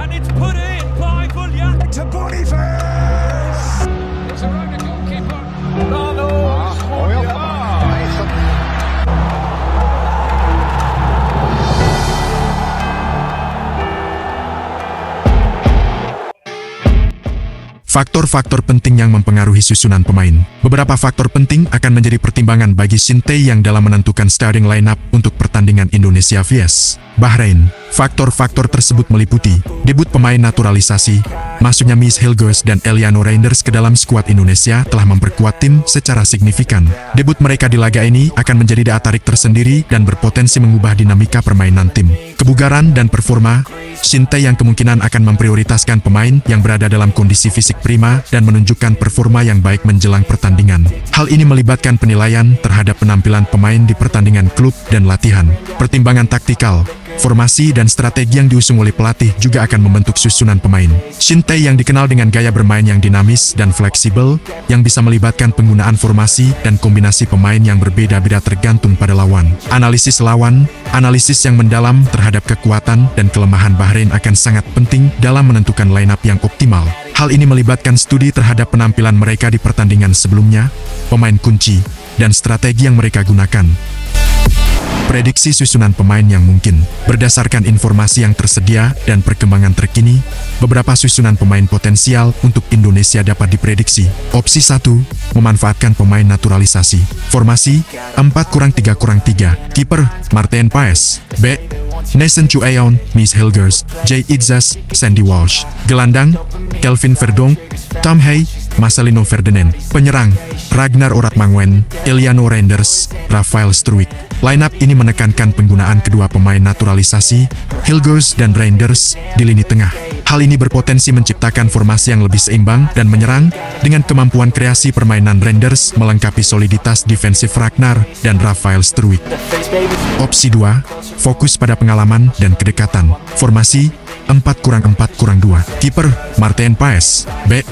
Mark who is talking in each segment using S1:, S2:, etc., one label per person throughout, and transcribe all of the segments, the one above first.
S1: and it's put in by Gullian to Boniface.
S2: It's around the goalkeeper. No.
S3: Faktor-faktor penting yang mempengaruhi susunan pemain. Beberapa faktor penting akan menjadi pertimbangan bagi Shin Tae-yang dalam menentukan starting lineup untuk pertandingan Indonesia vs Bahrain. Faktor-faktor tersebut meliputi debut pemain naturalisasi, masuknya Miss Hilgers dan Eliano Reinders ke dalam skuad Indonesia telah memperkuat tim secara signifikan. Debut mereka di laga ini akan menjadi daya tarik tersendiri dan berpotensi mengubah dinamika permainan tim. Kebugaran dan performa, Shin Tae yang kemungkinan akan memprioritaskan pemain yang berada dalam kondisi fisik prima dan menunjukkan performa yang baik menjelang pertandingan. Hal ini melibatkan penilaian terhadap penampilan pemain di pertandingan klub dan latihan. Pertimbangan taktikal, formasi dan strategi yang diusung oleh pelatih juga akan membentuk susunan pemain. Shin Tae yang dikenal dengan gaya bermain yang dinamis dan fleksibel, yang bisa melibatkan penggunaan formasi dan kombinasi pemain yang berbeda-beda tergantung pada lawan. Analisis lawan, analisis yang mendalam terhadap kekuatan dan kelemahan Bahrain akan sangat penting dalam menentukan lineup yang optimal. Hal ini melibatkan studi terhadap penampilan mereka di pertandingan sebelumnya, pemain kunci, dan strategi yang mereka gunakan. Prediksi susunan pemain yang mungkin. Berdasarkan informasi yang tersedia dan perkembangan terkini, beberapa susunan pemain potensial untuk Indonesia dapat diprediksi. Opsi 1, memanfaatkan pemain naturalisasi. Formasi 4-3-3. Kiper Martin Paes. B. Nathan Chu Aeon, Miss Hilgers, Jay Itzas, Sandy Walsh. Gelandang Kelvin Verdonk, Tom Hay, Marcelino Ferdinand. Penyerang Ragnar Oratmangwen, Eliano Reinders, Rafael Struijk. Lineup ini menekankan penggunaan kedua pemain naturalisasi, Hilgers dan Reinders, di lini tengah. Hal ini berpotensi menciptakan formasi yang lebih seimbang dan menyerang, dengan kemampuan kreasi permainan Reinders melengkapi soliditas defensif Ragnar dan Rafael Struijk. Opsi 2, fokus pada pengalaman dan kedekatan. Formasi 4-4-2. Kiper Martin Paes. B.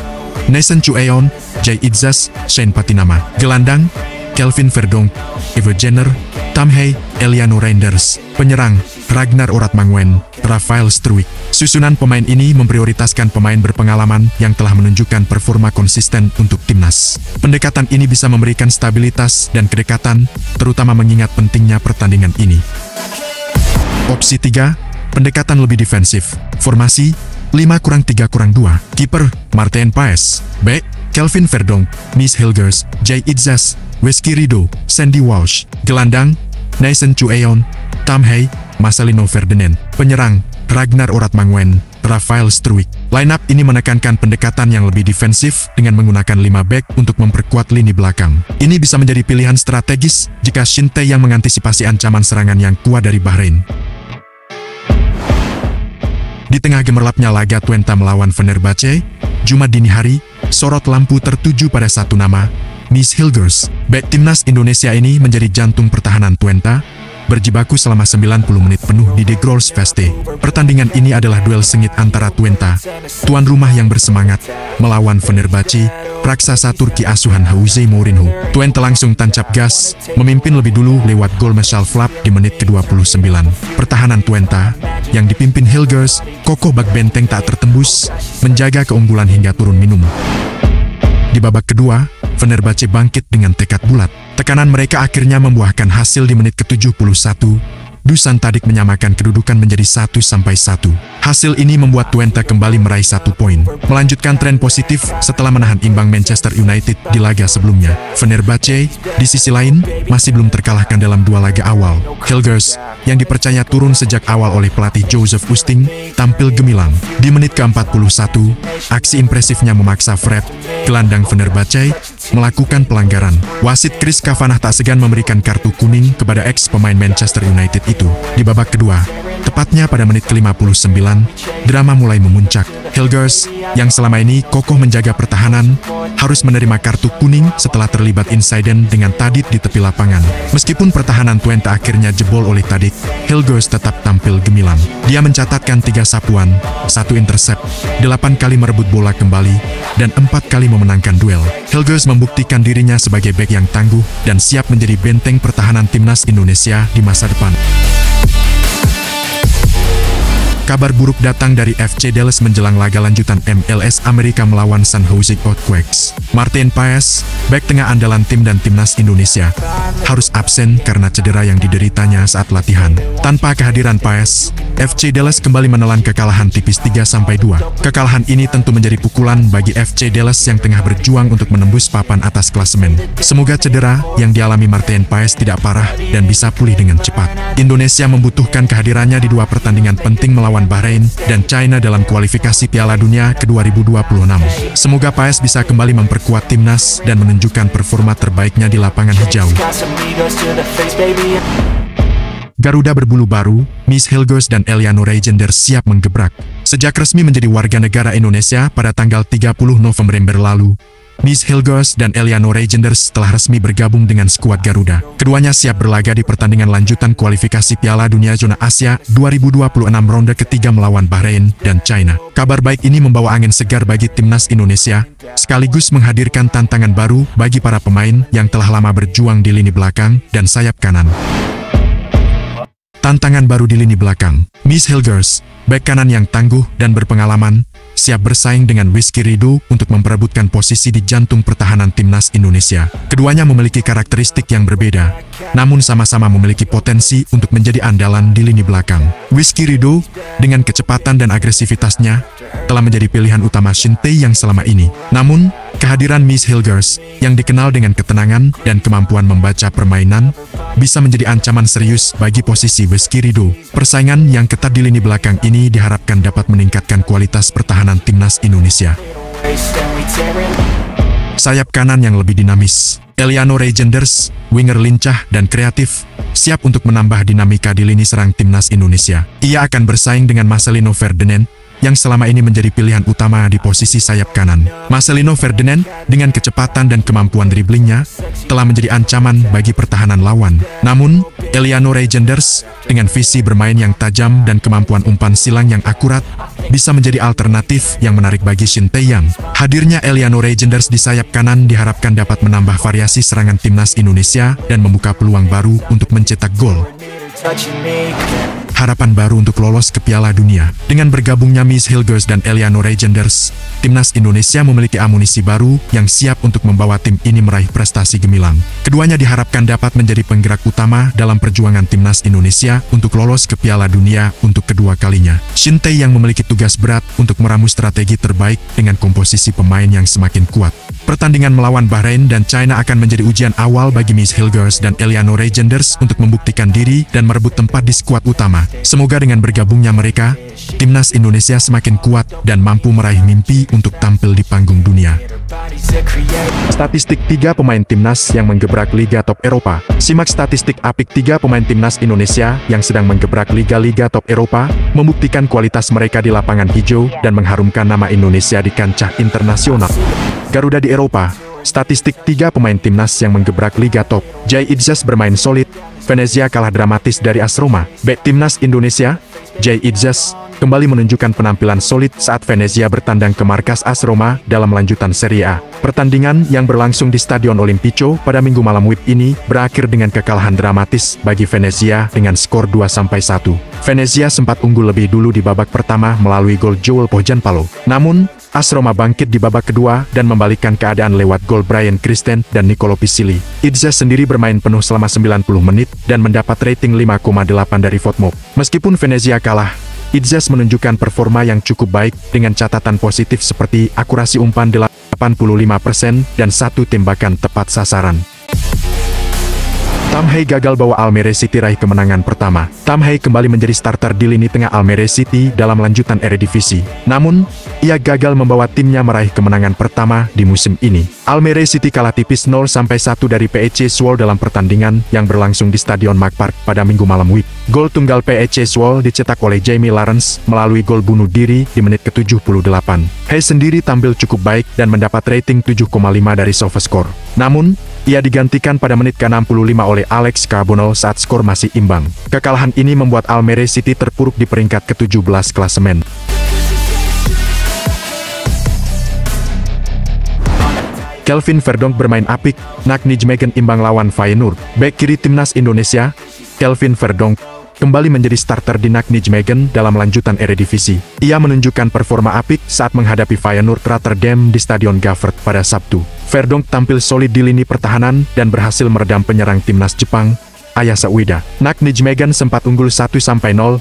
S3: Nathan Chu Aeon, Jay Itzas, Shane Patinama. Gelandang Kelvin Verdonk, Ivo Jenner, Tom Hay, Eliano Reinders. Penyerang Ragnar Oratmangwen, Rafael Struijk. Susunan pemain ini memprioritaskan pemain berpengalaman yang telah menunjukkan performa konsisten untuk timnas. Pendekatan ini bisa memberikan stabilitas dan kedekatan, terutama mengingat pentingnya pertandingan ini. Opsi 3, pendekatan lebih defensif. Formasi 5-3-2. Kiper Martin Paes. B. Kelvin Verdonk, Miss Hilgers, Jay Itzas, Wesky Rido, Sandy Walsh. Gelandang Nathan Chu Aeon, Tom Hay, Marcelino Ferdinand. Penyerang Ragnar Oratmangwen, Rafael Struijk. Lineup ini menekankan pendekatan yang lebih defensif dengan menggunakan 5 back untuk memperkuat lini belakang. Ini bisa menjadi pilihan strategis jika Shin Tae yang mengantisipasi ancaman serangan yang kuat dari Bahrain. Di tengah gemerlapnya laga Twente melawan Fenerbahce, Jumat dini hari, sorot lampu tertuju pada satu nama, Miss Hilgers. Bek timnas Indonesia ini menjadi jantung pertahanan Twente, berjibaku selama 90 menit penuh di De Grolsvesten. Pertandingan ini adalah duel sengit antara Twente, tuan rumah yang bersemangat, melawan Fenerbahce, raksasa Turki asuhan Jose Mourinho. Twente langsung tancap gas, memimpin lebih dulu lewat gol Marcel Flap di menit ke-29. Pertahanan Twente, yang dipimpin Hilgers, kokoh bak benteng tak tertembus, menjaga keunggulan hingga turun minum. Di babak kedua, Fenerbahce bangkit dengan tekad bulat. Tekanan mereka akhirnya membuahkan hasil di menit ke-71. Dusan Tadic menyamakan kedudukan menjadi 1-1. Hasil ini membuat Twente kembali meraih 1 poin, melanjutkan tren positif setelah menahan imbang Manchester United di laga sebelumnya. Fenerbahce, di sisi lain, masih belum terkalahkan dalam 2 laga awal. Hilgers, yang dipercaya turun sejak awal oleh pelatih Joseph Oosting, tampil gemilang. Di menit ke-41, aksi impresifnya memaksa Fred, gelandang Fenerbahce, melakukan pelanggaran. Wasit Chris Kavanagh tak segan memberikan kartu kuning kepada ex-pemain Manchester United itu. Di babak kedua, tepatnya pada menit ke-59, drama mulai memuncak. Hilgers, yang selama ini kokoh menjaga pertahanan, harus menerima kartu kuning setelah terlibat insiden dengan Tadic di tepi lapangan. Meskipun pertahanan Twente akhirnya jebol oleh Tadic, Hilgers tetap tampil gemilang. Dia mencatatkan 3 sapuan, 1 intercept, 8 kali merebut bola kembali, dan 4 kali memenangkan duel. Hilgers membuktikan dirinya sebagai bek yang tangguh dan siap menjadi benteng pertahanan timnas Indonesia di masa depan. Kabar buruk datang dari FC Dallas menjelang laga lanjutan MLS Amerika melawan San Jose Earthquakes. Martin Paes, bek tengah andalan tim dan timnas Indonesia, harus absen karena cedera yang dideritanya saat latihan. Tanpa kehadiran Paes, FC Dallas kembali menelan kekalahan tipis 3-2. Kekalahan ini tentu menjadi pukulan bagi FC Dallas yang tengah berjuang untuk menembus papan atas klasemen. Semoga cedera yang dialami Martin Paes tidak parah dan bisa pulih dengan cepat. Indonesia membutuhkan kehadirannya di dua pertandingan penting melawan Bahrain dan China dalam kualifikasi Piala Dunia ke-2026. Semoga Paes bisa kembali memperkuat timnas dan menunjukkan performa terbaiknya di lapangan hijau. Garuda berbulu baru, Miss Hilgers dan Eliano Reijenders siap menggebrak. Sejak resmi menjadi warga negara Indonesia pada tanggal 30 November lalu, Miss Hilgers dan Eliano Reijenders telah resmi bergabung dengan skuad Garuda. Keduanya siap berlaga di pertandingan lanjutan kualifikasi Piala Dunia Zona Asia 2026 ronde ketiga melawan Bahrain dan China. Kabar baik ini membawa angin segar bagi timnas Indonesia, sekaligus menghadirkan tantangan baru bagi para pemain yang telah lama berjuang di lini belakang dan sayap kanan. Tantangan baru di lini belakang. Miss Hilgers, bek kanan yang tangguh dan berpengalaman, siap bersaing dengan Rizky Ridho untuk memperebutkan posisi di jantung pertahanan timnas Indonesia. Keduanya memiliki karakteristik yang berbeda, namun sama-sama memiliki potensi untuk menjadi andalan di lini belakang. Rizky Ridho, dengan kecepatan dan agresivitasnya, telah menjadi pilihan utama Shin Tae-yang selama ini. Namun, kehadiran Miss Hilgers, yang dikenal dengan ketenangan dan kemampuan membaca permainan, bisa menjadi ancaman serius bagi posisi Rizky Ridho. Persaingan yang ketat di lini belakang ini diharapkan dapat meningkatkan kualitas pertahanan timnas Indonesia. Sayap kanan yang lebih dinamis. Eliano Reijenders, winger lincah dan kreatif, siap untuk menambah dinamika di lini serang timnas Indonesia. Ia akan bersaing dengan Marcelino Ferdinand, yang selama ini menjadi pilihan utama di posisi sayap kanan. Marcelino Ferdinand, dengan kecepatan dan kemampuan driblingnya, telah menjadi ancaman bagi pertahanan lawan. Namun, Eliano Reijenders, dengan visi bermain yang tajam dan kemampuan umpan silang yang akurat, bisa menjadi alternatif yang menarik bagi Shin Tae-yang. Hadirnya Eliano Reijenders di sayap kanan diharapkan dapat menambah variasi serangan timnas Indonesia dan membuka peluang baru untuk mencetak gol. Harapan baru untuk lolos ke Piala Dunia. Dengan bergabungnya Miss Hilgers dan Eliano Reijenders, timnas Indonesia memiliki amunisi baru yang siap untuk membawa tim ini meraih prestasi gemilang. Keduanya diharapkan dapat menjadi penggerak utama dalam perjuangan timnas Indonesia untuk lolos ke Piala Dunia untuk kedua kalinya. Shin Tae yang memiliki tugas berat untuk meramu strategi terbaik dengan komposisi pemain yang semakin kuat. Pertandingan melawan Bahrain dan China akan menjadi ujian awal bagi Miss Hilgers dan Eliano Reijenders untuk membuktikan diri dan merebut tempat di skuad utama. Semoga dengan bergabungnya mereka, timnas Indonesia semakin kuat dan mampu meraih mimpi untuk tampil di panggung dunia. Statistik 3 pemain timnas yang menggebrak Liga Top Eropa. Simak statistik apik 3 pemain timnas Indonesia yang sedang menggebrak liga-liga top Eropa, membuktikan kualitas mereka di lapangan hijau dan mengharumkan nama Indonesia di kancah internasional. Garuda di Eropa. Statistik 3 pemain timnas yang menggebrak Liga Top. Jay Idzas bermain solid, Venezia kalah dramatis dari AS Roma. Bek timnas Indonesia, Jay Idzas, kembali menunjukkan penampilan solid saat Venezia bertandang ke markas AS Roma dalam lanjutan Serie A. Pertandingan yang berlangsung di Stadion Olimpico pada Minggu malam WIB ini berakhir dengan kekalahan dramatis bagi Venezia dengan skor 2-1. Venezia sempat unggul lebih dulu di babak pertama melalui gol Joel Pohjanpalo. Namun, AS Roma bangkit di babak kedua dan membalikkan keadaan lewat gol Bryan Kristen dan Nicolo Pisili. Idzas sendiri bermain penuh selama 90 menit dan mendapat rating 5,8 dari Votmob. Meskipun Venezia kalah, Idzas menunjukkan performa yang cukup baik dengan catatan positif seperti akurasi umpan 85% dan 1 tembakan tepat sasaran. Tam Hei gagal bawa Almere City raih kemenangan pertama. Tam Hei kembali menjadi starter di lini tengah Almere City dalam lanjutan Eredivisie. Namun, ia gagal membawa timnya meraih kemenangan pertama di musim ini. Almere City kalah tipis 0-1 dari PEC Zwolle dalam pertandingan yang berlangsung di Stadion Mark Park pada Minggu malam WIB. Gol tunggal PEC Zwolle dicetak oleh Jamie Lawrence melalui gol bunuh diri di menit ke-78. Hei sendiri tampil cukup baik dan mendapat rating 7,5 dari SofaScore. Namun, ia digantikan pada menit ke-65 oleh Alex Carbonell saat skor masih imbang. Kekalahan ini membuat Almere City terpuruk di peringkat ke-17 klasemen. Kelvin Verdonk bermain apik, Nijmegen imbang lawan Feyenoord. Bek kiri timnas Indonesia, Kelvin Verdonk, kembali menjadi starter di Nijmegen dalam lanjutan Eredivisie. Ia menunjukkan performa apik saat menghadapi Feyenoord Rotterdam di Stadion Gavert pada Sabtu. Verdonk tampil solid di lini pertahanan dan berhasil meredam penyerang timnas Jepang, Ayase Ueda. Nijmegen sempat unggul 1-0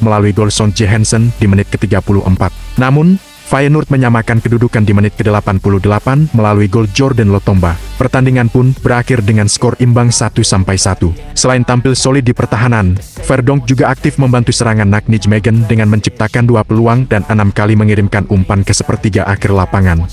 S3: melalui gol Son Jae-hansen di menit ke-34. Namun, Feyenoord menyamakan kedudukan di menit ke-88 melalui gol Jordan Lotomba. Pertandingan pun berakhir dengan skor imbang 1-1. Selain tampil solid di pertahanan, Verdonk juga aktif membantu serangan Nijmegen dengan menciptakan 2 peluang dan 6 kali mengirimkan umpan ke sepertiga akhir lapangan.